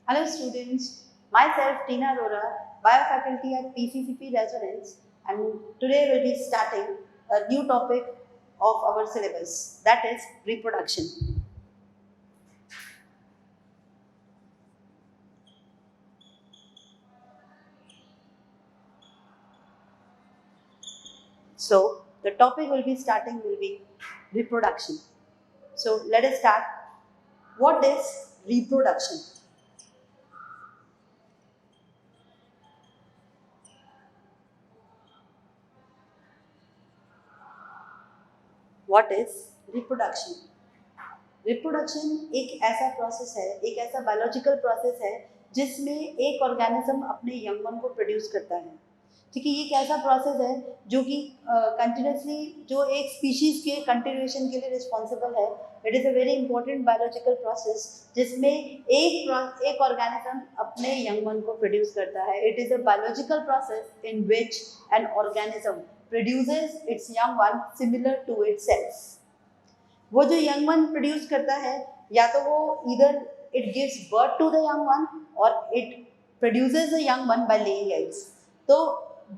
Hello students, myself Tina Arora, Biofaculty at PCCP Resonance, and today we'll be starting a new topic of our syllabus, that is reproduction. So the topic will be starting will be reproduction. So let us start. What is reproduction? What is reproduction? Reproduction एक ऐसा process है, एक ऐसा biological process है जिसमें एक organism अपने young one को प्रोड्यूस करता है। ठीक है, ये एक ऐसा प्रोसेस है जो कि कंटिन्यूसली जो एक स्पीशीज के कंटिन्यूएशन के लिए रिस्पॉन्सिबल है। It is a very important biological process जिसमें एक ऑर्गेनिज्म अपने यंग वन को प्रोड्यूस करता है। It is a biological process in which an organism produces its young one similar to itself. वो जो यंग वन प्रोड्यूस करता है, या तो वो इधर it gives birth to the young one और it produces the young one by laying eggs. तो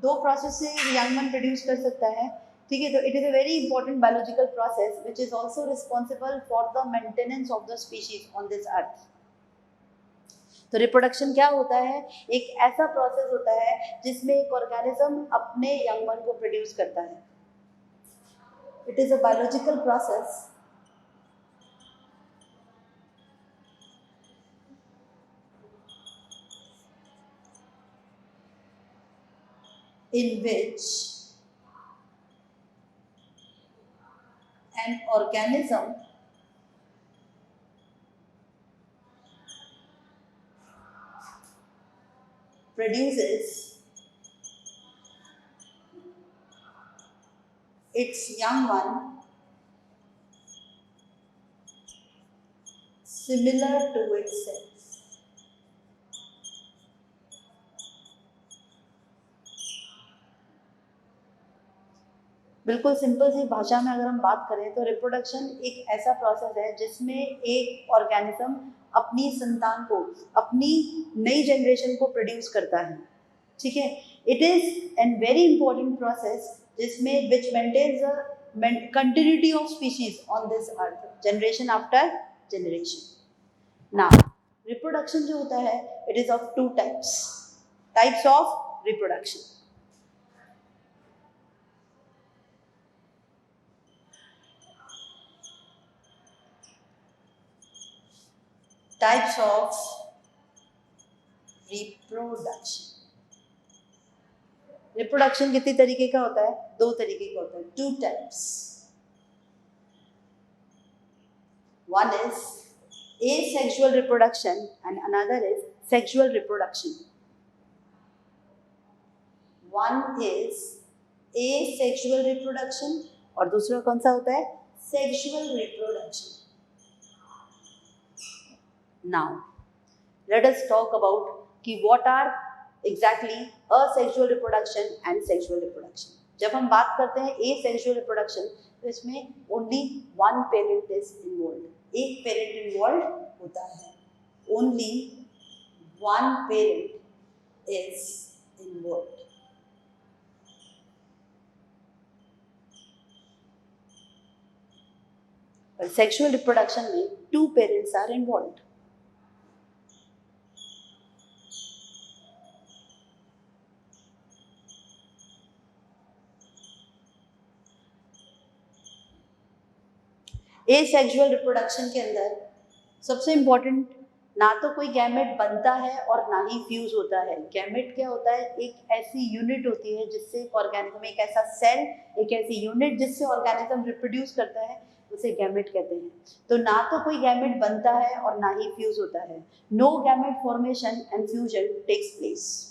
दो प्रोसेस से यंग वन प्रोड्यूस कर सकता है। ठीक है, तो it is a very important biological process which is also responsible for the maintenance of the species on this अर्थ। तो रिप्रोडक्शन क्या होता है? एक ऐसा प्रोसेस होता है जिसमें एक ऑर्गेनिज्म अपने यंग वन को प्रोड्यूस करता है। It is a biological process in which an organism produces its young one similar to itself. बिल्कुल सिंपल सी भाषा में अगर हम बात करें तो रिप्रोडक्शन एक ऐसा प्रोसेस है जिसमें एक ऑर्गेनिज्म अपनी संतान को, अपनी नई जनरेशन को प्रोड्यूस करता है। ठीक है, it is an very important process जिसमें which maintains continuity of species on this earth generation after generation. Now reproduction जो होता है it is of two types of reproduction. Types of reproduction. Reproduction कितनी तरीके का होता है? दो तरीके का होता है, two types. One is asexual reproduction and another is sexual reproduction. One is asexual reproduction और दूसरा कौन सा होता है? Sexual reproduction. Now let us talk about कि what are exactly asexual reproduction and sexual reproduction. जब हम बात करते हैं asexual reproduction तो इसमें only one parent is involved. एक parent involved होता है, only one parent is involved. But sexual reproduction में two parents are involved. Asexual reproduction के अंदर सबसे इम्पोर्टेंट ना तो कोई गैमेट बनता है और ना ही फ्यूज होता है। गैमेट क्या होता है? एक ऐसी यूनिट होती है जिससे ऑर्गेनिज्म, एक ऐसा सेल, एक ऐसी यूनिट जिससे ऑर्गेनिज्म रिप्रोड्यूस करता है, उसे गैमेट कहते हैं। तो ना तो कोई गैमेट बनता है और ना ही फ्यूज होता है। No gamete formation and fusion takes place.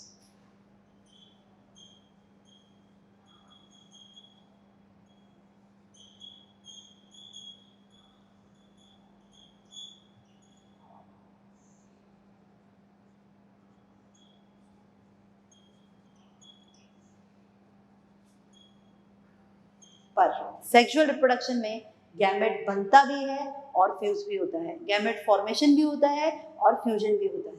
पर सेक्सुअल रिप्रोडक्शन में गैमेट बनता भी है और फ्यूज भी होता है, गैमेट फॉर्मेशन भी होता है और फ्यूजन भी होता है।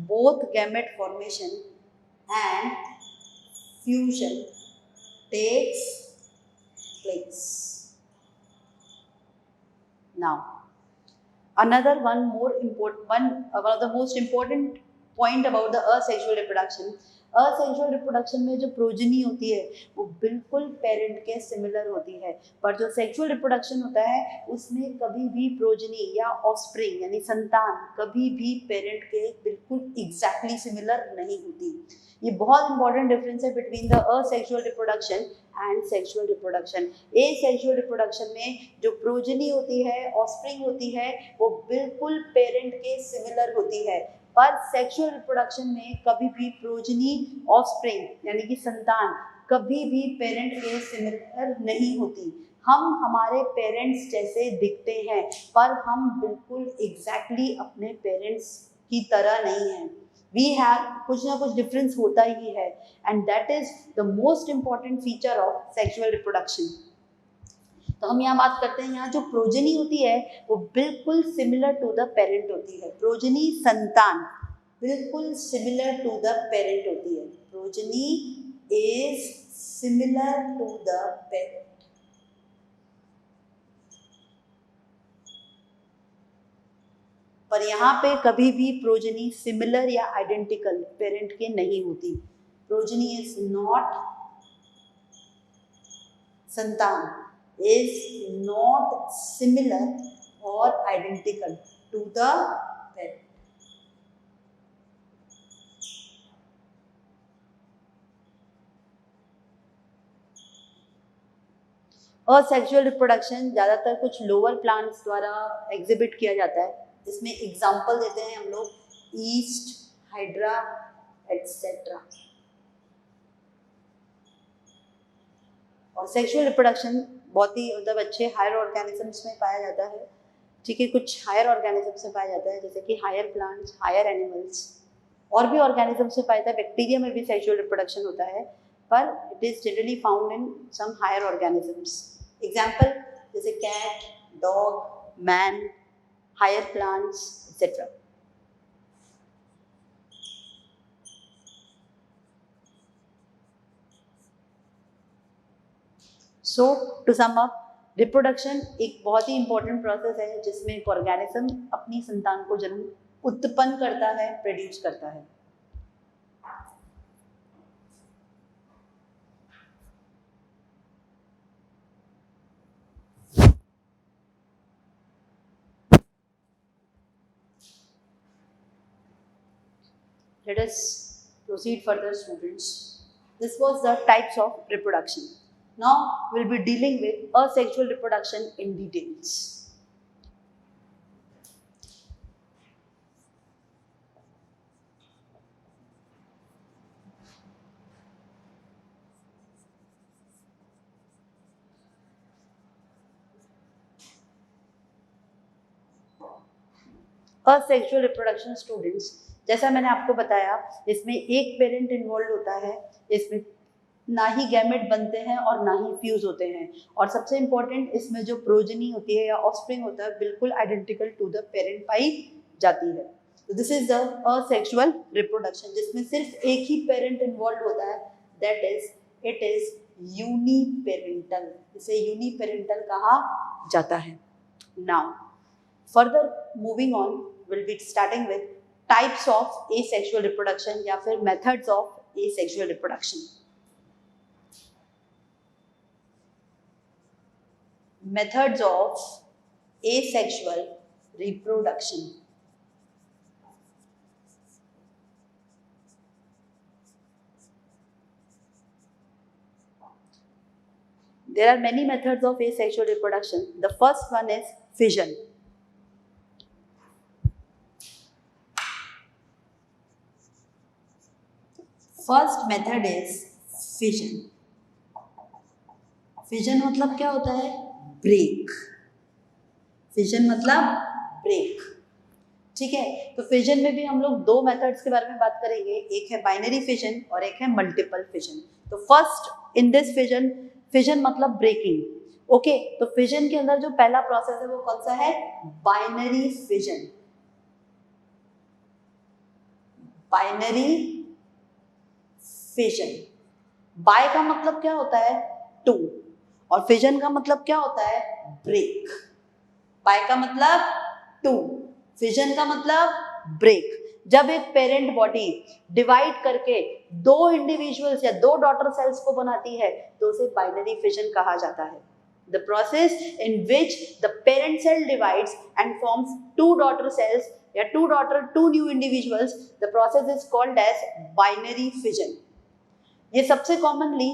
both gamete formation and fusion takes place. Now, another one of the most important point about the asexual reproduction, asexual reproडक्शन में जो प्रोजनी होती है वो बिल्कुल पेरेंट के सिमिलर होती है, पर जो सेक्सुअल रिप्रोडक्शन होता है उसमें कभी भी प्रोजनी या ऑफस्प्रिंग यानी संतान कभी भी पेरेंट के बिल्कुल एग्जैक्टली सिमिलर नहीं होती। ये बहुत इंपॉर्टेंट डिफरेंस है between the asexual reproduction and sexual reproduction. Asexual reproduction में जो प्रोजनी होती है, ऑफस्प्रिंग होती है, वो बिल्कुल पेरेंट के सिमिलर होती है, पर सेक्सुअल रिप्रोडक्शन में कभी भी प्रोजनी, ऑफस्प्रिंग यानी कि संतान कभी भी पेरेंट के सिमिलर नहीं होती। हम हमारे पेरेंट्स जैसे दिखते हैं पर हम बिल्कुल एग्जैक्टली अपने पेरेंट्स की तरह नहीं हैं। वी हैव कुछ ना कुछ डिफरेंस होता ही है, and that is the most important feature of sexual reproduction. तो हम यहाँ बात करते हैं, यहाँ जो प्रोजनी होती है वो बिल्कुल सिमिलर टू द पेरेंट होती है। प्रोजनी संतान बिल्कुल सिमिलर टू द पेरेंट होती है। Progeny is similar to the parent. पर यहाँ पे कभी भी प्रोजनी सिमिलर या आइडेंटिकल पेरेंट के नहीं होती। प्रोजनी इज नॉट, संतान is not similar or identical to the parent. Asexual reproduction ज़्यादातर कुछ लोअर प्लांट्स द्वारा एग्जिबिट किया जाता है, जिसमें एग्जाम्पल देते हैं हम लोग ईस्ट, हाइड्रा एटसेट्रा। और सेक्सुअल रिप्रोडक्शन बहुत ही मतलब अच्छे हायर ऑर्गेनिजम्स में पाया जाता है, ठीक है, कुछ हायर ऑर्गेनिजम्स में पाया जाता है जैसे कि हायर प्लांट्स, हायर एनिमल्स, और भी ऑर्गेनिजम्स में पाया जाता है। बैक्टीरिया में भी सेक्सुअल रिप्रोडक्शन होता है, पर it is generally found in some higher organisms. Example जैसे cat, dog, man, higher plants etcetera. So to sum up, reproduction एक बहुत ही इंपॉर्टेंट प्रोसेस है जिसमें एक ऑर्गेनिज्म अपनी संतान को जन्म उत्पन्न करता है, प्रोड्यूस करता है। Let us proceed further, students. This was the types of reproduction. Now we'll be dealing with asexual reproduction in details. Asexual reproduction students, जैसा मैंने आपको बताया, इसमें एक पेरेंट इन्वॉल्व होता है, इसमें ना ही गैमेट बनते हैं और ना ही फ्यूज होते हैं, और सबसे इम्पोर्टेंट इसमें जो प्रोजनी होती है या ऑफस्प्रिंग होता है बिल्कुल आइडेंटिकल टू द पेरेंट पाई जाती है। तो this is the asexual reproduction जिसमें सिर्फ एक ही पेरेंट इन्वॉल्व होता है, that is it is uniparental. इसे यूनिपेरेंटल कहा जाता है। Now further moving on, we'll be starting with types of asexual reproduction या फिर methods of asexual reproduction. Methods of asexual reproduction. There are many methods of asexual reproduction. The first one is fission. First method is fission. Fission मतलब क्या होता है? Break. Fission मतलब break, ठीक है। तो फिजन में भी हम लोग दो मेथड्स के बारे में बात करेंगे, एक है बाइनरी फिजन और एक है मल्टीपल फिजन। तो first in this fission, fission मतलब ब्रेकिंग, ओके। तो फिजन के अंदर जो पहला प्रोसेस है वो कौन सा है? Binary fission. Binary fission. Bi का मतलब क्या होता है? टू, और फिजन का मतलब क्या होता है? ब्रेक। बाय का मतलब टू, फिजन का मतलब ब्रेक। जब एक पेरेंट बॉडी डिवाइड करके दो इंडिविजुअल्स या दो डॉटर सेल्स को बनाती है तो उसे बाइनरी फिजन कहा जाता है। The process in which the parent cell divides and forms two daughter cells या two new individuals, the process is called as binary fission. ये सबसे कॉमनली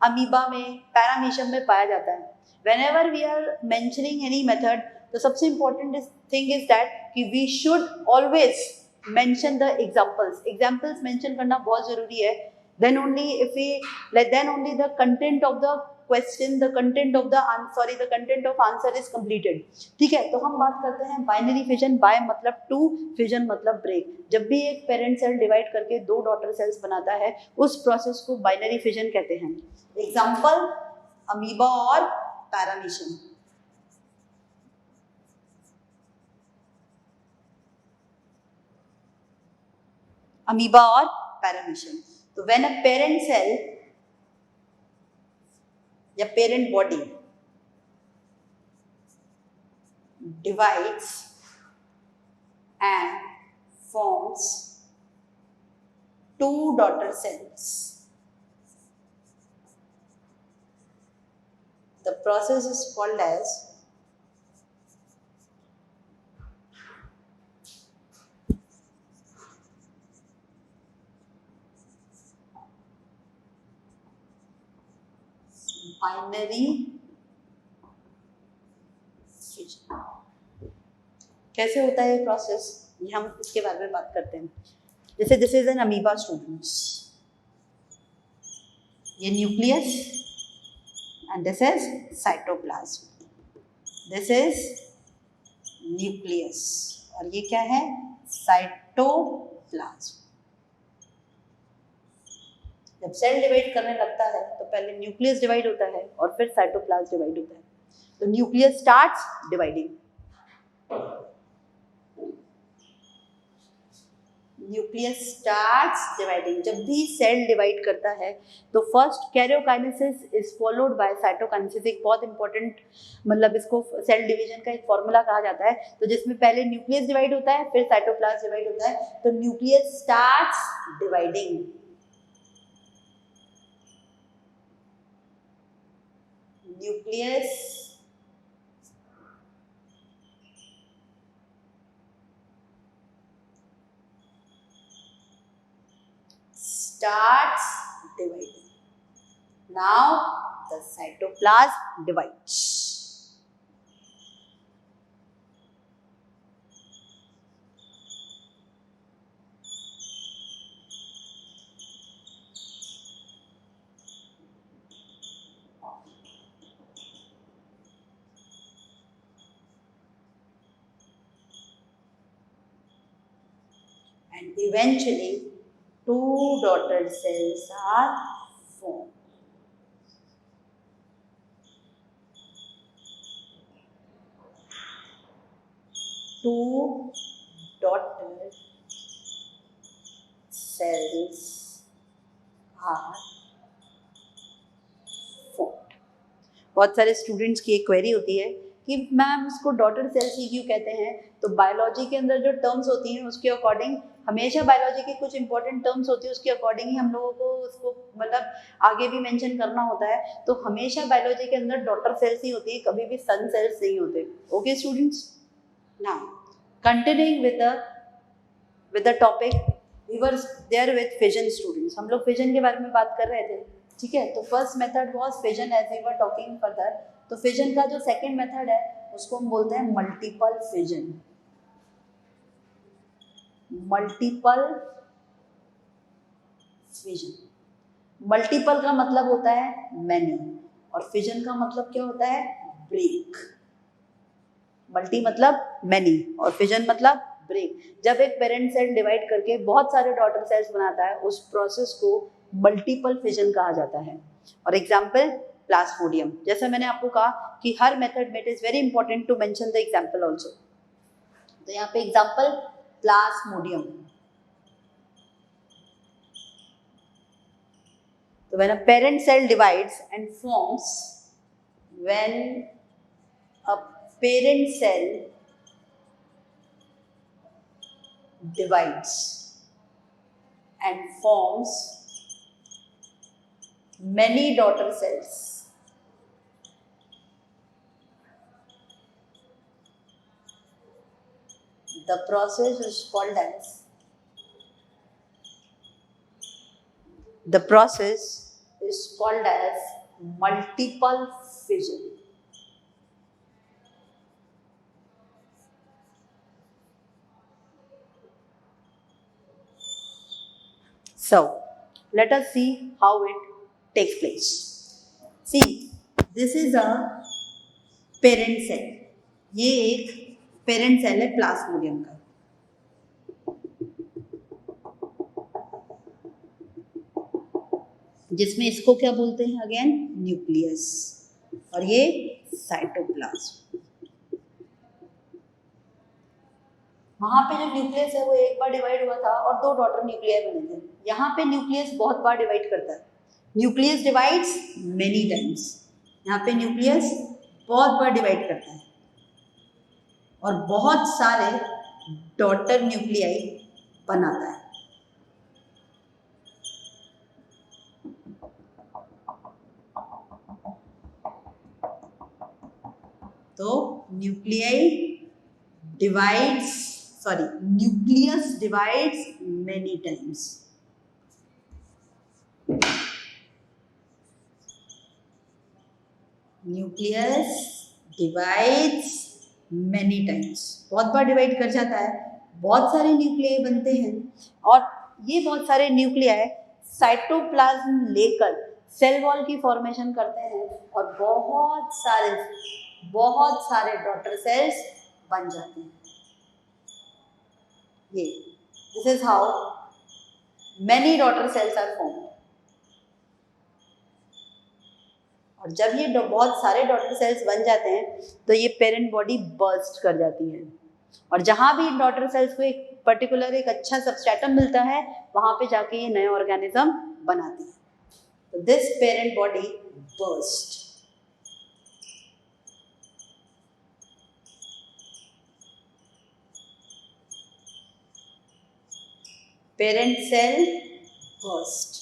अमीबा में, पैरामीशियम में पाया जाता है। Whenever we are mentioning any method, तो सबसे important thing is that कि we should always mention the examples. Examples mention करना बहुत जरूरी है। Then only the content of the question, the content of answer is completed. ठीक है, तो हम बात करते हैं बाइनरी फिजन। बाय मतलब टू, फिजन मतलब ब्रेक। जब भी एक पेरेंट सेल डिवाइड करके दो डॉटर सेल्स बनाता है उस प्रोसेस को बाइनरी फिजन कहते हैं। एग्जाम्पल अमीबा और पैरामीशियम। अमीबा और पैरामीशियम। तो व्हेन अ पेरेंट सेल या parent body divides and forms two daughter cells, the process is called as binary fission। कैसे होता है ये प्रोसेस, ये हम इसके बारे में बात करते हैं। जैसे this is an amoeba students, ये nucleus and this is cytoplasm. This is nucleus और ये क्या है? साइटोप्लाज्म। जब सेल डिवाइड करने लगता है तो पहले न्यूक्लियस डिवाइड होता है और फिर साइटोप्लाज्म डिवाइड होता है। तो nucleus starts dividing, nucleus starts dividing. जब भी सेल डिवाइड करता है तो first karyokinesis is followed by cytokinesis. एक बहुत इंपॉर्टेंट, मतलब इसको सेल डिवीजन का एक फॉर्मूला कहा जाता है। तो जिसमें पहले न्यूक्लियस डिवाइड होता है फिर साइटोप्लाज्म डिवाइड होता है। तो nucleus starts dividing, nucleus starts dividing. Now the cytoplasm divides. And eventually two daughter cells are formed. Two daughter cells are formed. बहुत सारे स्टूडेंट्स की एक क्वेरी होती है कि मैम इसको डॉटर सेल्स ही क्यों कहते हैं? तो बायोलॉजी के अंदर जो टर्म्स होती हैं उसके अकॉर्डिंग, हमेशा बायोलॉजी की कुछ इंपॉर्टेंट टर्म्स होती है उसके अकॉर्डिंग ही हम लोगों को उसको मतलब आगे भी मेंशन करना होता है। तो हमेशा बायोलॉजी के अंदर डॉटर सेल्स ही होती है, कभी भी सन सेल्स नहीं होते। Okay students, now continuing with the topic, we were there with fission students. हम लोग फिजन के बारे में बात कर रहे थे, ठीक है। तो first method was fission as we were talking further. तो फिजन का जो सेकंड मेथड है उसको हम बोलते हैं multiple fission. Multiple fission, multiple का मतलब होता है मैनी और फिजन का मतलब क्या होता है? ब्रेक। मल्टी मतलब मैनी और फिजन मतलब ब्रेक। जब एक पेरेंट सेल डिवाइड करके बहुत सारे डॉटर सेल्स बनाता है उस प्रोसेस को मल्टीपल फिजन कहा जाता है। और एग्जाम्पल प्लाज्मोडियम। जैसे मैंने आपको कहा कि हर मेथड में it is very important to mention the example also. तो यहाँ पे एग्जाम्पल प्लाज्मोडियम, तो when a parent cell divides and forms, when a parent cell divides and forms many daughter cells, the process is called as multiple fission. So let us see how it takes place. See, this is a parent cell. ये एक parent cell है Plasmodium का. जिसमें इसको क्या बोलते हैं again? Nucleus. और ये साइटोप्लाज्म. वहां पे जो न्यूक्लियस है वो एक बार डिवाइड हुआ था और 2 डॉटर न्यूक्लियाई बने थे. यहाँ पे न्यूक्लियस बहुत बार डिवाइड करता है. Nucleus divides many times. यहाँ पे न्यूक्लियस बहुत बार डिवाइड करता है और बहुत सारे डॉटर न्यूक्लियाई बनाता है. तो nucleus divides many times. Nucleus divides many times. बहुत बार डिवाइड कर जाता है, बहुत सारे न्यूक्लियाई बनते हैं और ये बहुत सारे न्यूक्लियाई साइटोप्लाज्म लेकर सेल वॉल की फॉर्मेशन करते हैं और बहुत सारे डॉटर सेल्स बन जाते हैं. ये this is how many daughter cells are formed. और जब ये बहुत सारे डॉटर सेल्स बन जाते हैं तो ये पेरेंट बॉडी बर्स्ट कर जाती है और जहाँ भी डॉटर सेल्स को एक पर्टिकुलर एक अच्छा सबस्ट्रेटम मिलता है वहाँ पे जाके ये नए ऑर्गेनिज्म बनाती है. तो this parent body burst. Parent cell burst.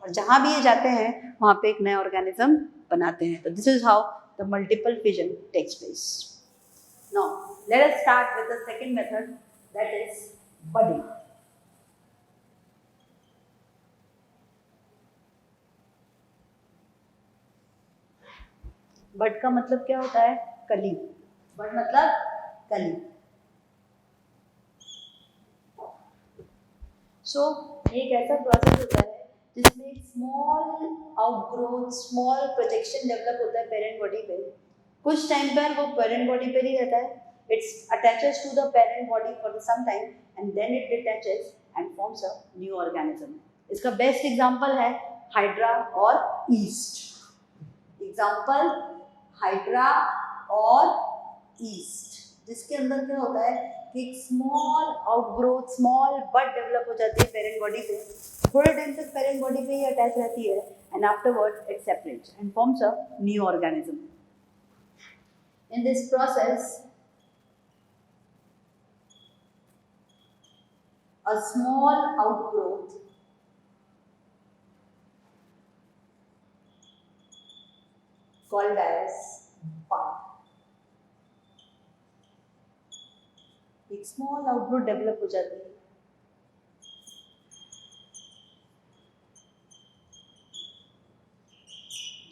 और जहाँ भी ये जाते हैं वहाँ पे एक नए ऑर्गेनिज्म बनाते हैं. तो this is how the multiple fission takes place. Now let us start with the second method, that is budding. Bud का मतलब क्या होता है? कली. बड मतलब कली. सो एक ऐसा प्रोसेस होता है जिसमें एक small outgrowth, small projection develop होता है पेरेंट बॉडी पे. कुछ टाइम पर वो पेरेंट बॉडी पे ही रहता है. Its attaches to the parent body for some time and then it detaches and forms a new organism. इसका बेस्ट एग्जांपल है हाइड्रा और ईस्ट. एग्जांपल हाइड्रा और ईस्ट, जिसके अंदर क्या होता है कि एक small outgrowth, small bud develop हो जाती है पेरेंट बॉडी पे. थोड़े टाइम तक पेरेंट बॉडी पे ही अटैच रहती है and afterward it separates and forms a new organism. In this process a small outgrowth called as bud. एक स्मॉल आउटग्रोथ डेवलप हो जाती है.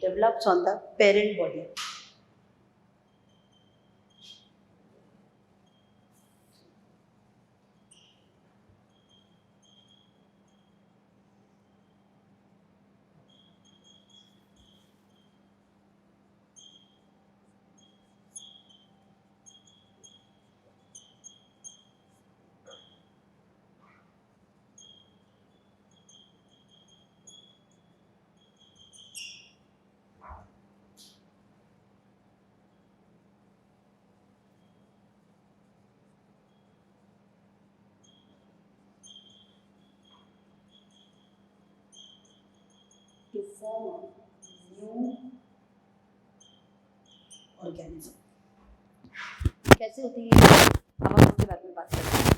Develops on the parent body. form a new organism. कैसे होती है अब हम उसके बारे में बात करते हैं.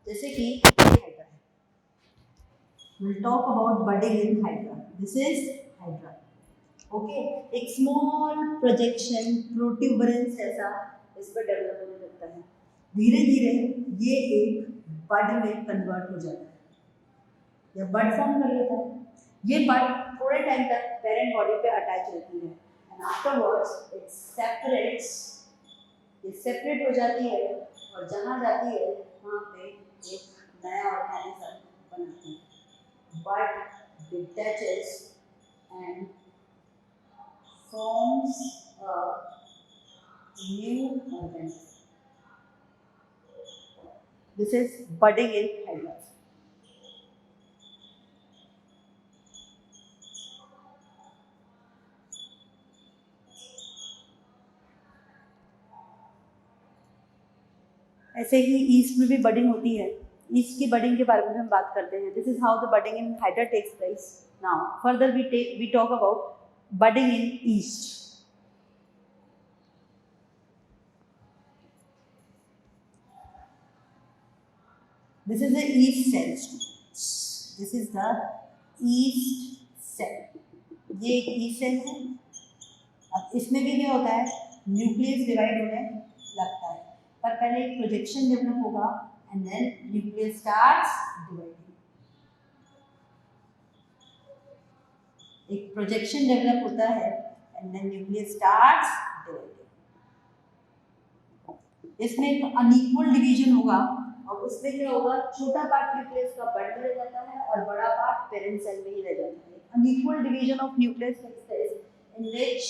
जैसे कि हाइड्रा है. We'll talk about budding in hydra. This is hydra. Okay, एक small projection protuberance ऐसा इस पर डेवलप होने लगता है. धीरे धीरे ये एक बड में कन्वर्ट हो जाता है या बड फॉर्म कर लेता है. ये बड थोड़े टाइम तक पेरेंट बॉडी पे अटैच रहती है एंड आफ्टरवर्ड्स इट सेपरेट्स. ये सेपरेट हो जाती है और जहाँ जाती है वहाँ पे एक नया ऑर्गेनिज्म बनाती है. Bud detaches and forms a new organism. This is budding in hydra. ऐसे ही ईस्ट में भी बडिंग होती है. ईस्ट की बडिंग के बारे में हम बात करते हैं. This is how the budding in hydra takes place. Now further we talk about budding in yeast. This is the east cell. This is the east cell. ये एक ईस्ट सेल है. अब इसमें भी क्या होता है, न्यूक्लियस डिवाइड होने लगता है, पर पहले एक प्रोजेक्शन डेवलप होगा and then nucleus starts dividing. एक प्रोजेक्शन डेवलप होता है and then nucleus starts dividing. इसमें एक अनइक्वल डिवीजन होगा और उसमें क्या होगा, छोटा पार्ट न्यूक्लियस का बड में रह जाता है और बड़ा पार्ट पेरेंट सेल में ही रह जाता है. Unequal division of nucleus takes place in which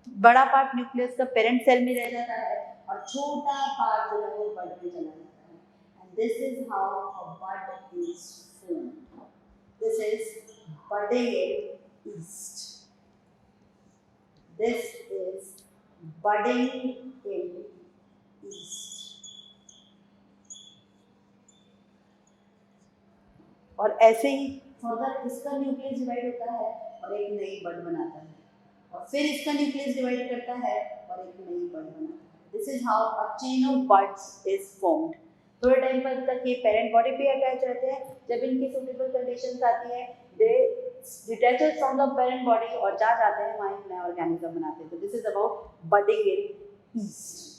बड़ा पार्ट न्यूक्लियस का पेरेंट सेल में रह जाता है और छोटा पार्ट जो है वो बड में चला जाता है. And this is how a bud is formed. This is budding in east. This is budding in east. और ऐसे ही फर्दर इसका न्यूक्लियस डिवाइड होता है और एक नई बड बनाता है और फिर इसका न्यूक्लियस डिवाइड करता है और एक नई बड बनाता है. This is how a chain of buds is formed. थोड़े टाइम पर तक ये पेरेंट बॉडी पे अटैच रहते हैं. जब इनकी सुटेबल कंडीशंस आती है they detaches from the parent body और जा जाते हैं वहाँ एक नया ऑर्गेनिज्म बनाते हैं. तो this is about budding in yeast.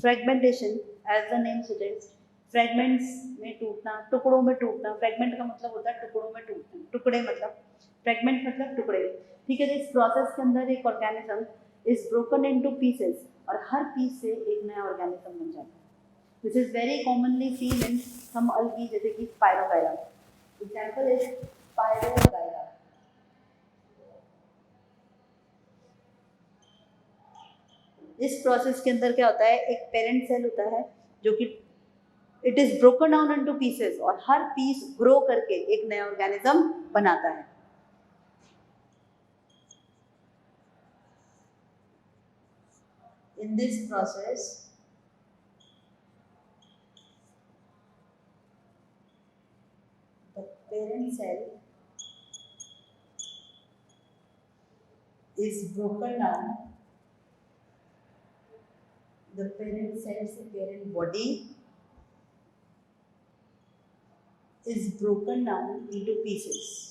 Fragmentation as the name suggest. Fragments में टूटना, टुकड़ों में टूटना. फ्रेगमेंट का मतलब होता है टुकड़ों में टूटना. टुकड़े मतलब फ्रेगमेंट मतलब टुकड़े. ठीक है. तो इस प्रोसेस के अंदर एक organism is broken into pieces और हर पीस से एक नया ऑर्गेनिज्म बन जाता है. This is very commonly seen in some algae जैसे कि स्पाइरोगायरा. Example is spirogyra. इस प्रोसेस के अंदर क्या होता है, एक पेरेंट सेल होता है जो कि it is broken down into pieces और हर पीस ग्रो करके एक नया ऑर्गेनिज्म बनाता है. In this process, the parent cell is broken down. The parent cell's parent body is broken down into pieces.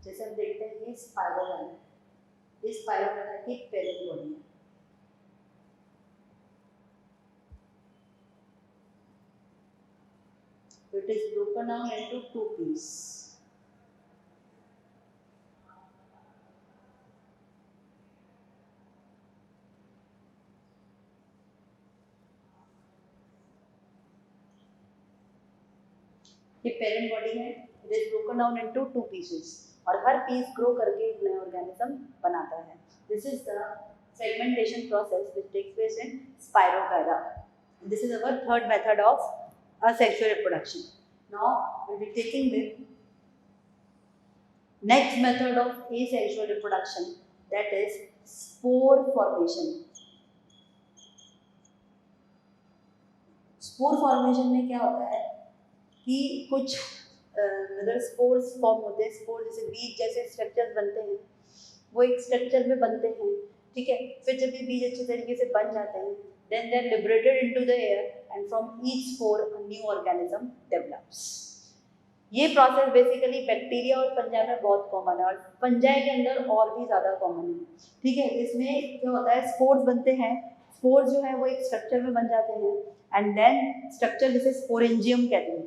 जैसे हम देखते हैं ये स्पाइरोगायरा. इस स्पाइरोगायरा की पेरेंट बॉडी है. It is broken down into two pieces. ये पेरेंट बॉडी है, it is broken down into 2 pieces और हर पीस ग्रो करके एक नया ऑर्गेनिज्म बनाता है. This is the segmentation process which takes place in Spirogyra. This is our third method of asexual reproduction. Now we'll be taking the next method of asexual reproduction, that is spore formation. Spore formation में क्या होता है कि कुछ मतलब spores form होते हैं. Spore जैसे बीज जैसे स्ट्रक्चर्स बनते हैं, वो एक स्ट्रक्चर में बनते हैं, ठीक है. फिर जब ये बीज अच्छे तरीके से बन जाते हैं, then they are liberated into the air and from each spore a new organism develops. ये प्रोसेस बेसिकली बैक्टीरिया और फंजाई में बहुत कॉमन है और फंजाई के अंदर और भी ज़्यादा कॉमन है, ठीक है. इसमें क्या होता है, स्पोर्स बनते हैं. स्पोर्स जो है वो एक स्ट्रक्चर में बन जाते हैं एंड देन स्ट्रक्चर जिसे स्पोरेंजियम कहते हैं.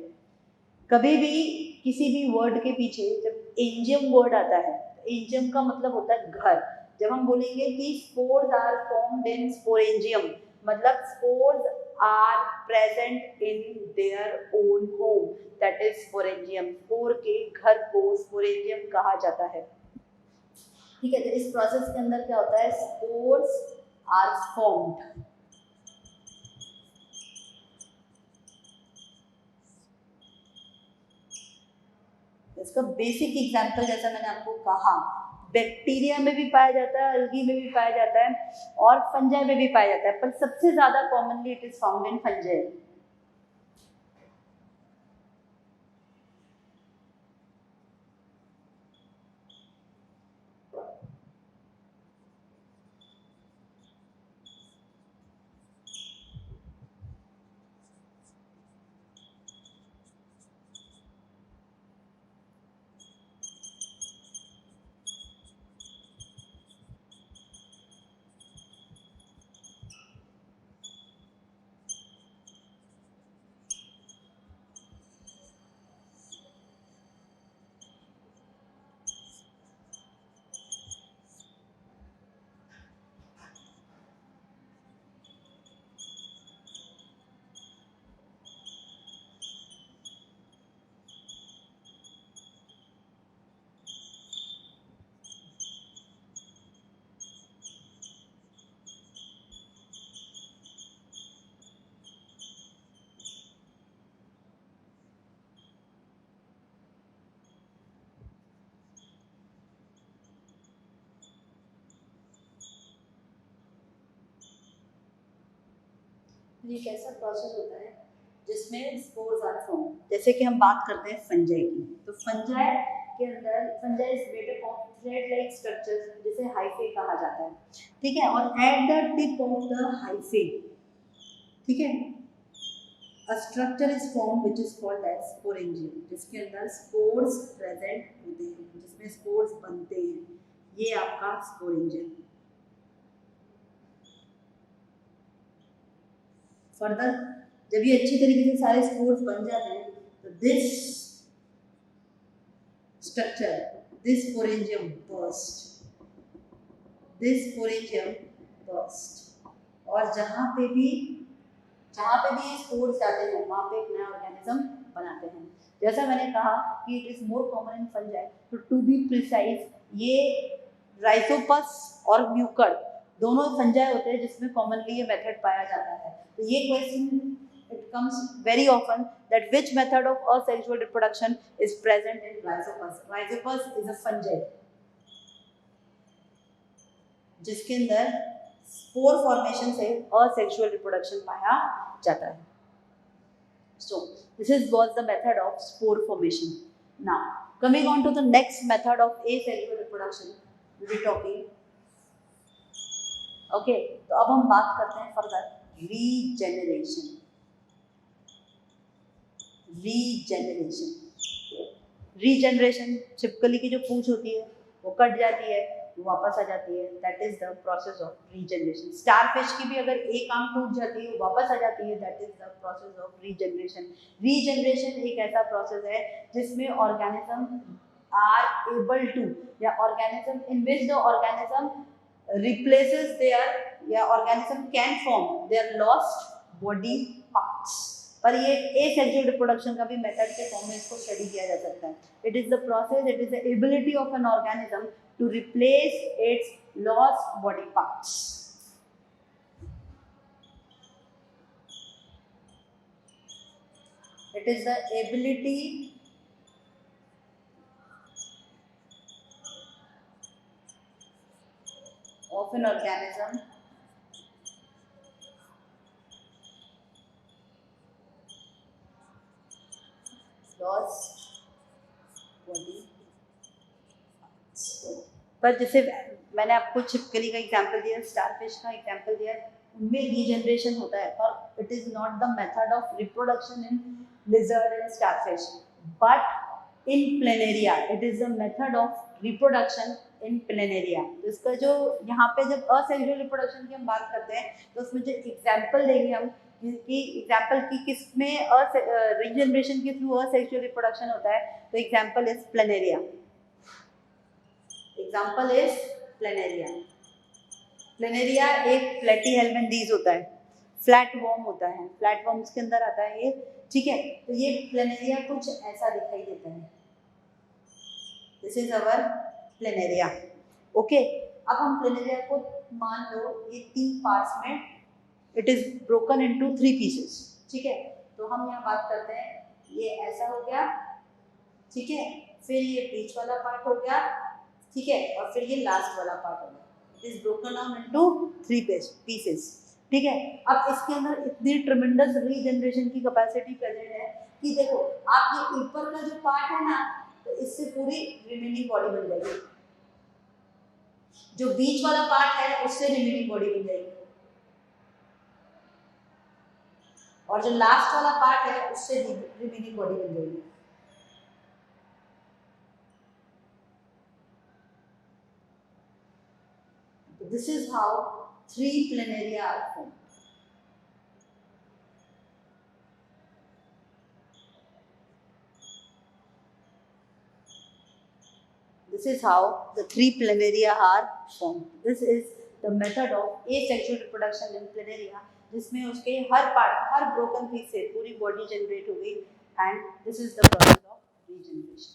कभी भी किसी भी वर्ड के पीछे जब एंजियम वर्ड आता है, एंजियम का मतलब होता है घर. जब हम बोलेंगे कि spores are formed in sporangium, मतलब spores are present in their own home, that is sporangium. Spore के घर को स्पोरेंजियम कहा जाता है, ठीक है. तो इस प्रोसेस के अंदर क्या होता है, स्पोर्स आर फॉर्म्ड. इसका बेसिक एग्जांपल जैसा मैंने आपको कहा, बैक्टीरिया में भी पाया जाता है, अल्गी में भी पाया जाता है और फंजाई में भी पाया जाता है, पर सबसे ज्यादा commonly it is found in fungi. ये एक ऐसा प्रोसेस होता है जिसमें स्पोर्स आर फॉर्म. जैसे कि हम बात करते हैं फंजाई की, तो फंजाई के अंदर fungi is made up of thread like structures जिसे हाइफे कहा जाता है, ठीक है. और at the tip of the hyphae, ठीक है, a structure is form which is called as sporangium, जिसके अंदर स्पोर्स प्रेजेंट होते हैं, जिसमें स्पोर्स बनते हैं. ये आपका स्पोरेंजियम. फर्दर जब ये अच्छी तरीके से सारे स्पोर्स बन जाते हैं, तो this structure, this sporangium burst, this sporangium burst. और जहाँ पे भी ये स्पोर्स जाते हैं वहाँ पे एक नया ऑर्गेनिज्म बनाते हैं. जैसा मैंने कहा कि it is more common in fungi, तो टू बी प्रिसाइज ये राइजोपस और म्यूकर दोनों फंजाई होते हैं जिसमें कॉमनली ये मेथड पाया जाता है. तो ये question it comes very often that which method of asexual reproduction is present in rhizopus. Rhizopus is a fungi जिसके अंदर स्पोर फॉर्मेशन से asexual reproduction पाया जाता है. So this is was the method of spore formation. Now coming on to the next method of asexual reproduction, we'll be talking. Okay, तो अब हम बात करते हैं फर्दर रीजेनरेशन. रीजेनरेशन छिपकली की जो पूंछ होती है वो कट जाती है, वो वापस आ जाती है, that is the process of regeneration. Starfish की भी अगर एक आंख टूट जाती है वो वापस आ जाती है, that is the process of regeneration. Regeneration एक ऐसा प्रोसेस है जिसमें ऑर्गेनिज्म आर एबल टू, या organism in which the organism replaces their, या organism can form their lost body parts. और ये एसेक्सुअल रिप्रोडक्शन का भी मेथड के फॉर्म में इसको स्टडी किया जा सकता है. It is the process, it is the ability of an organism to replace its lost body parts. It is the ability of an organism lost body parts. पर जैसे मैंने आपको छिपकली का एग्जांपल दिया, स्टारफिश का एग्जांपल दिया, उनमें रीजनरेशन होता है और it is not the method of reproduction in lizard and starfish, but in planaria it is the method of reproduction in planaria. तो इसका जो यहाँ पे जब असेक्सुअल रिप्रोडक्शन की हम बात करते हैं तो उसमें जो एग्जांपल देंगे हम कि एग्जांपल की किसमें रीजनरेशन के थ्रू असेक्सुअल रिप्रोडक्शन होता है, तो example is planaria. Example is planaria. Planaria एक प्लेटीहेल्मिन्थीज होता है, फ्लैट वॉर्म होता है, फ्लैट वॉर्म्स के अंदर आता है ये, ठीक है. तो ये प्लेनेरिया कुछ ऐसा दिखाई देता है. This is our planaria. Okay, अब हम प्लेनेरिया को मान लो ये 3 पार्ट्स में it is broken into 3 pieces, ठीक है. तो हम यहाँ बात करते हैं, ये ऐसा हो गया, ठीक है, फिर ये बीच वाला पार्ट हो गया, ठीक है, और फिर ये लास्ट वाला पार्ट हो गया. It is broken down into 3 pieces, ठीक है. अब इसके अंदर इतनी ट्रिमेंडस रीजनरेशन की कैपेसिटी प्रेजेंट है कि देखो आप ये ऊपर का जो पार्ट है ना, तो इससे पूरी रिमेनिंग बॉडी बन जाएगी. जो बीच वाला पार्ट है उससे रिमेनिंग बॉडी बन जाएगी, और जो लास्ट वाला पार्ट है उससे रिमेनिंग बॉडी बन जाएगी. This is how 3 planaria are formed. This is how the 3 planaria are formed. This is the method of asexual reproduction in planaria, जिसमें उसके हर पार्ट, हर ब्रोकन पीस से पूरी बॉडी जनरेट हो गई, and this is the process of regeneration.